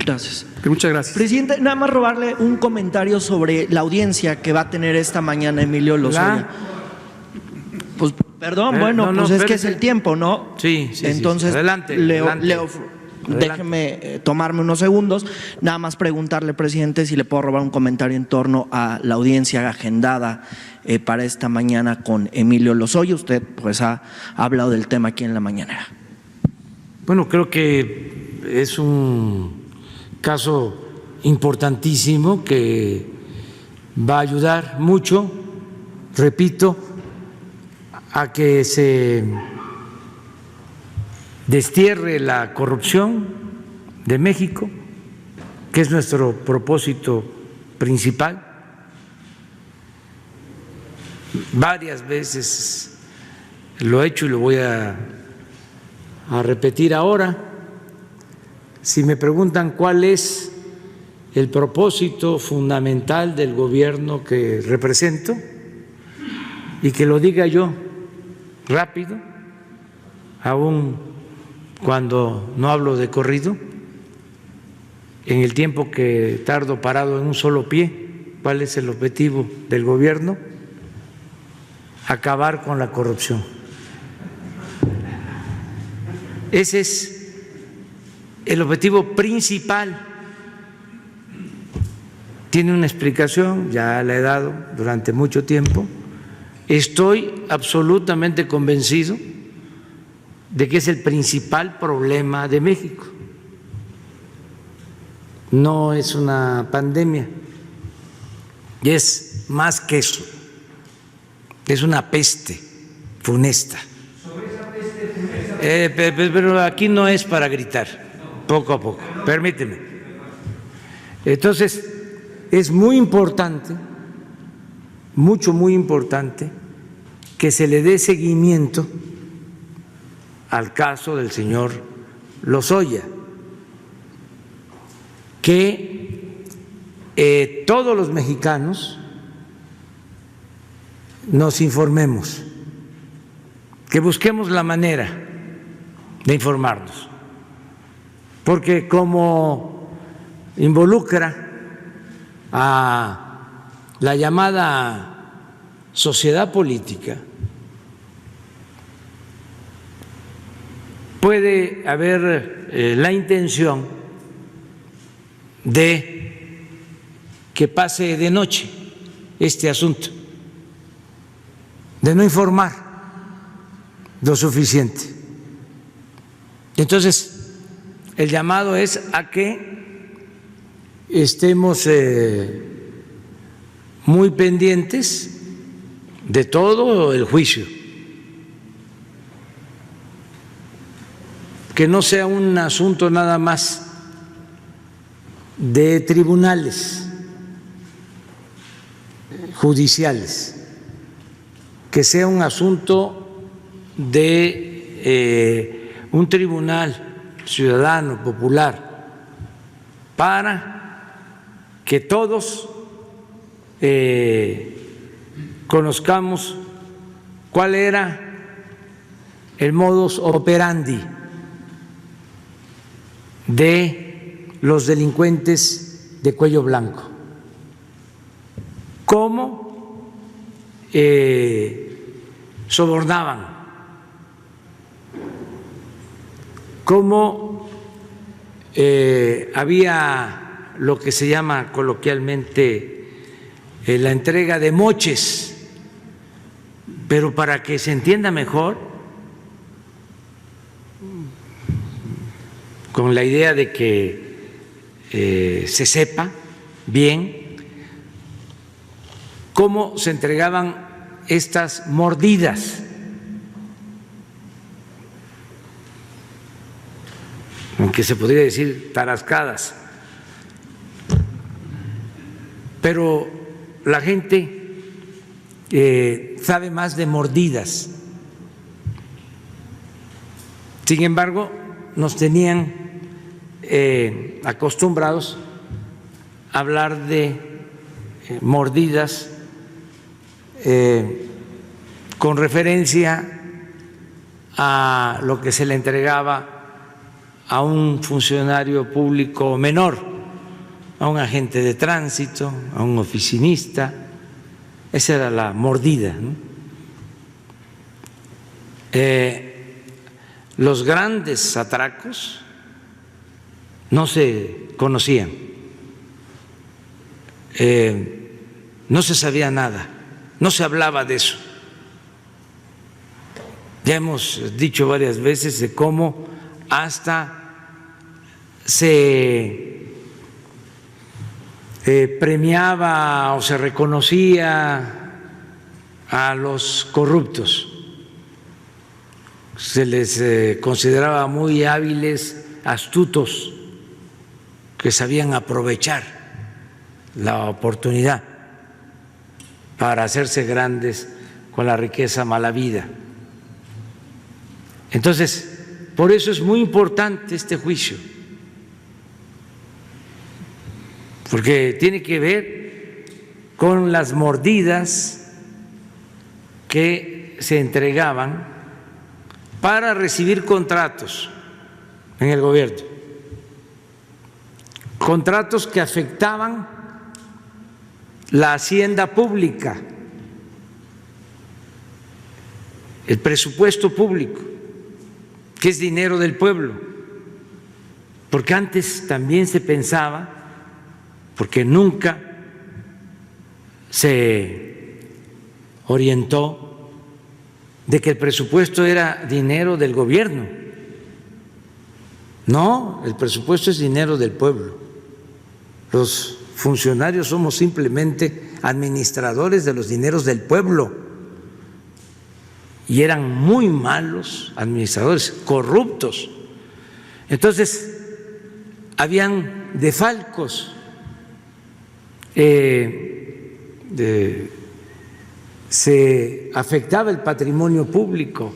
Gracias. Muchas gracias. Presidente, nada más robarle un comentario sobre la audiencia que va a tener esta mañana Emilio Lozoya. Pues, perdón, bueno, pues es que es el tiempo, ¿no? Sí. Entonces, Adelante. déjeme tomarme unos segundos. Nada más preguntarle, presidente, si le puedo robar un comentario en torno a la audiencia agendada para esta mañana con Emilio Lozoya. Usted, pues, ha hablado del tema aquí en la mañanera. Bueno, creo que es un caso importantísimo que va a ayudar mucho, repito, a que se destierre la corrupción de México, que es nuestro propósito principal. Varias veces lo he hecho y lo voy a repetir ahora. Si me preguntan cuál es el propósito fundamental del gobierno que represento, y que lo diga yo rápido, aun cuando no hablo de corrido, en el tiempo que tardo parado en un solo pie, ¿cuál es el objetivo del gobierno? Acabar con la corrupción. Ese es el objetivo principal. Tiene una explicación, ya la he dado durante mucho tiempo. Estoy absolutamente convencido de que es el principal problema de México. No es una pandemia, y es más que eso, es una peste funesta. Pero aquí no es para gritar, poco a poco, permíteme. Entonces, es muy importante, muy importante, que se le dé seguimiento al caso del señor Lozoya, que todos los mexicanos nos informemos, que busquemos la manera de informarnos, porque como involucra a la llamada sociedad política, puede haber la intención de que pase de noche este asunto, de no informar lo suficiente. Entonces, el llamado es a que estemos muy pendientes de todo el juicio, que no sea un asunto nada más de tribunales judiciales, que sea un asunto de un tribunal ciudadano, popular, para que todos conozcamos cuál era el modus operandi de los delincuentes de cuello blanco, cómo sobornaban, cómo había lo que se llama coloquialmente la entrega de moches, pero para que se entienda mejor, con la idea de que se sepa bien cómo se entregaban estas mordidas, aunque se podría decir tarascadas, pero la gente sabe más de mordidas. Sin embargo, nos tenían acostumbrados a hablar de mordidas con referencia a lo que se le entregaba a un funcionario público menor, a un agente de tránsito, a un oficinista. Esa era la mordida, ¿no? Los grandes atracos no se conocían, no se sabía nada, no se hablaba de eso. Ya hemos dicho varias veces de cómo hasta se premiaba o se reconocía a los corruptos, se les consideraba muy hábiles, astutos, que sabían aprovechar la oportunidad para hacerse grandes con la riqueza mal habida. Entonces, por eso es muy importante este juicio, porque tiene que ver con las mordidas que se entregaban para recibir contratos en el gobierno, contratos que afectaban la hacienda pública, el presupuesto público, que es dinero del pueblo, porque antes también se pensaba, porque nunca se orientó de que el presupuesto era dinero del gobierno. No, el presupuesto es dinero del pueblo. Los funcionarios somos simplemente administradores de los dineros del pueblo. Y eran muy malos administradores, corruptos. Entonces, habían desfalcos, se afectaba el patrimonio público,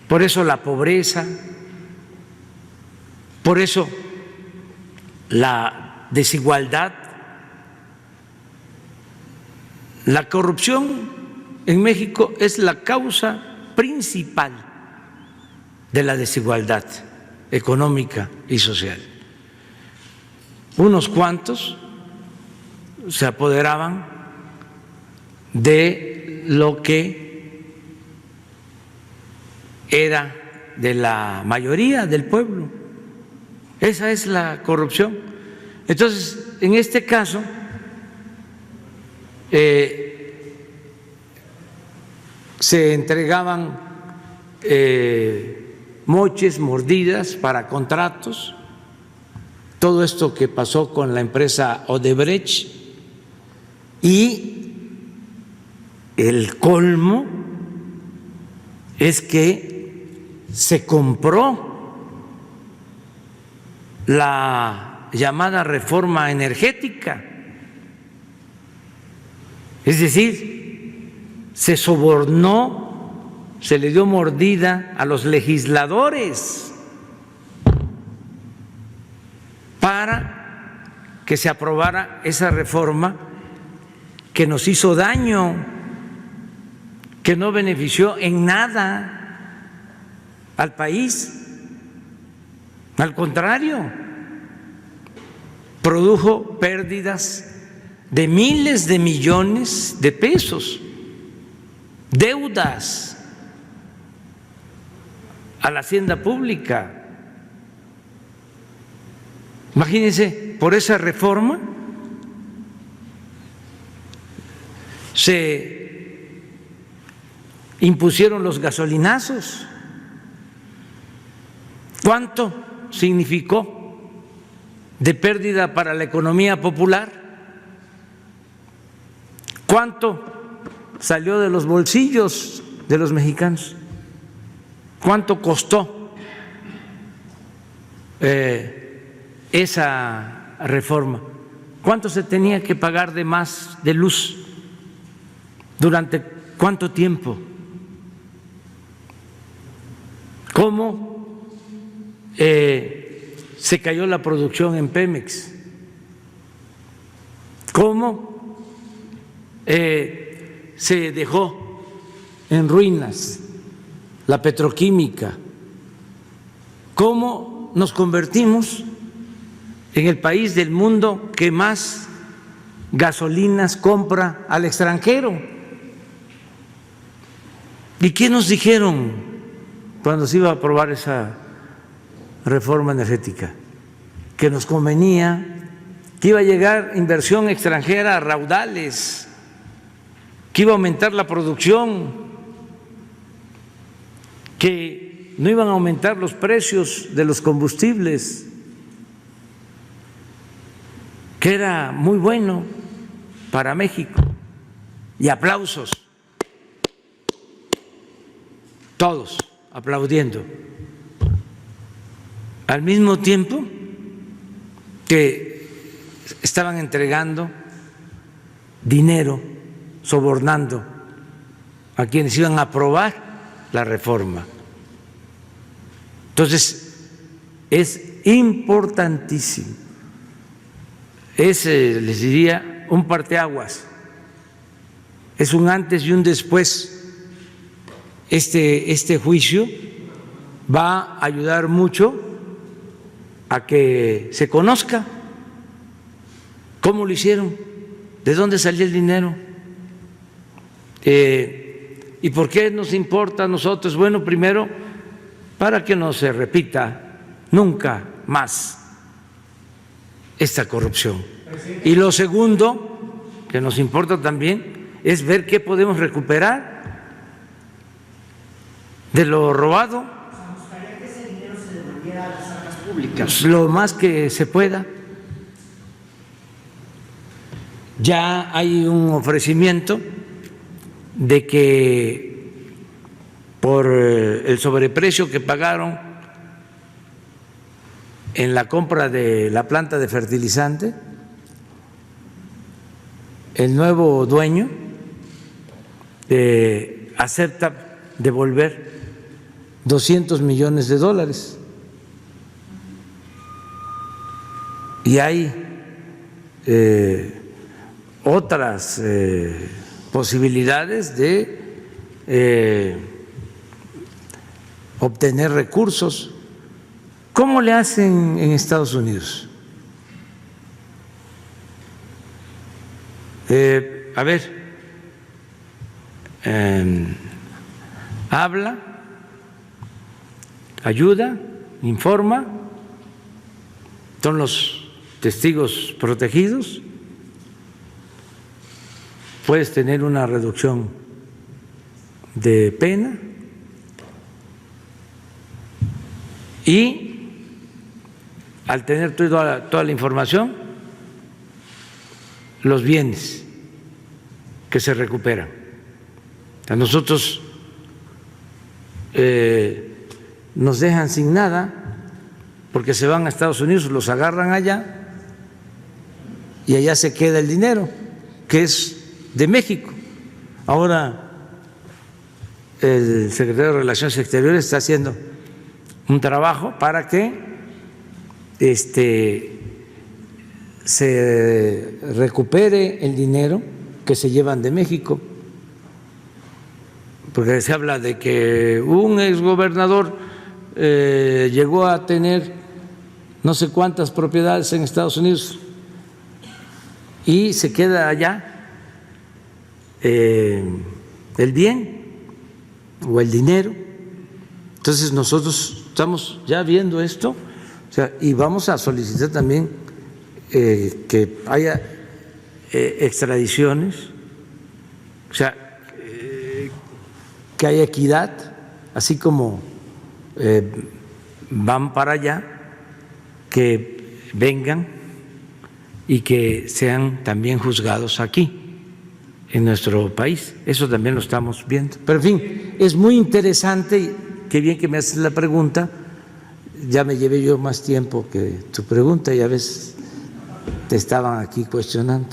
por eso la pobreza, por eso la desigualdad, la corrupción en México es la causa principal de la desigualdad económica y social. Unos cuantos se apoderaban de lo que era de la mayoría del pueblo. Esa es la corrupción. Entonces, en este caso, se entregaban moches, mordidas para contratos, todo esto que pasó con la empresa Odebrecht, y el colmo es que se compró la llamada reforma energética, es decir, se sobornó, se le dio mordida a los legisladores para que se aprobara esa reforma que nos hizo daño, que no benefició en nada al país, al contrario, produjo pérdidas de miles de millones de pesos, deudas a la hacienda pública. Imagínense, por esa reforma se impusieron los gasolinazos. ¿Cuánto significó de pérdida para la economía popular? ¿Cuánto salió de los bolsillos de los mexicanos? ¿Cuánto costó esa reforma? ¿Cuánto se tenía que pagar de más de luz? ¿Durante cuánto tiempo? ¿Cómo se cayó la producción en Pemex? ¿Cómo se dejó en ruinas la petroquímica? ¿Cómo ¿cómo nos convertimos en el país del mundo que más gasolinas compra al extranjero? ¿Y qué nos dijeron cuando se iba a aprobar esa reforma energética? Que nos convenía, que iba a llegar inversión extranjera a raudales, que iba a aumentar la producción, que no iban a aumentar los precios de los combustibles, que era muy bueno para México. Y aplausos, todos aplaudiendo. Al mismo tiempo que estaban entregando dinero, sobornando a quienes iban a aprobar la reforma. Entonces, es importantísimo. Es, les diría, un parteaguas. Es un antes y un después. Este juicio va a ayudar mucho a que se conozca cómo lo hicieron, de dónde salió el dinero. ¿Y por qué nos importa a nosotros? Bueno, primero, para que no se repita nunca más esta corrupción. Y lo segundo, que nos importa también, es ver qué podemos recuperar de lo robado. Nos gustaría que ese dinero se devolviera a las arcas públicas. Lo más que se pueda. Ya hay un ofrecimiento de que por el sobreprecio que pagaron en la compra de la planta de fertilizante, el nuevo dueño acepta devolver $200 millones. Y hay otras posibilidades de obtener recursos. ¿Cómo le hacen en Estados Unidos? A ver, habla, ayuda, informa, son los testigos protegidos, puedes tener una reducción de pena y al tener toda la información, los bienes que se recuperan. A nosotros nos dejan sin nada porque se van a Estados Unidos, los agarran allá y allá se queda el dinero, que es de México. Ahora el secretario de Relaciones Exteriores está haciendo un trabajo para que se recupere el dinero que se llevan de México, porque se habla de que un exgobernador llegó a tener no sé cuántas propiedades en Estados Unidos y se queda allá el bien o el dinero. Entonces nosotros estamos ya viendo esto, o sea, y vamos a solicitar también que haya extradiciones, o sea, que haya equidad, así como van para allá, que vengan y que sean también juzgados aquí, en nuestro país. Eso también lo estamos viendo. Pero en fin, es muy interesante y qué bien que me haces la pregunta. Ya me llevé yo más tiempo que tu pregunta y a veces te estaban aquí cuestionando.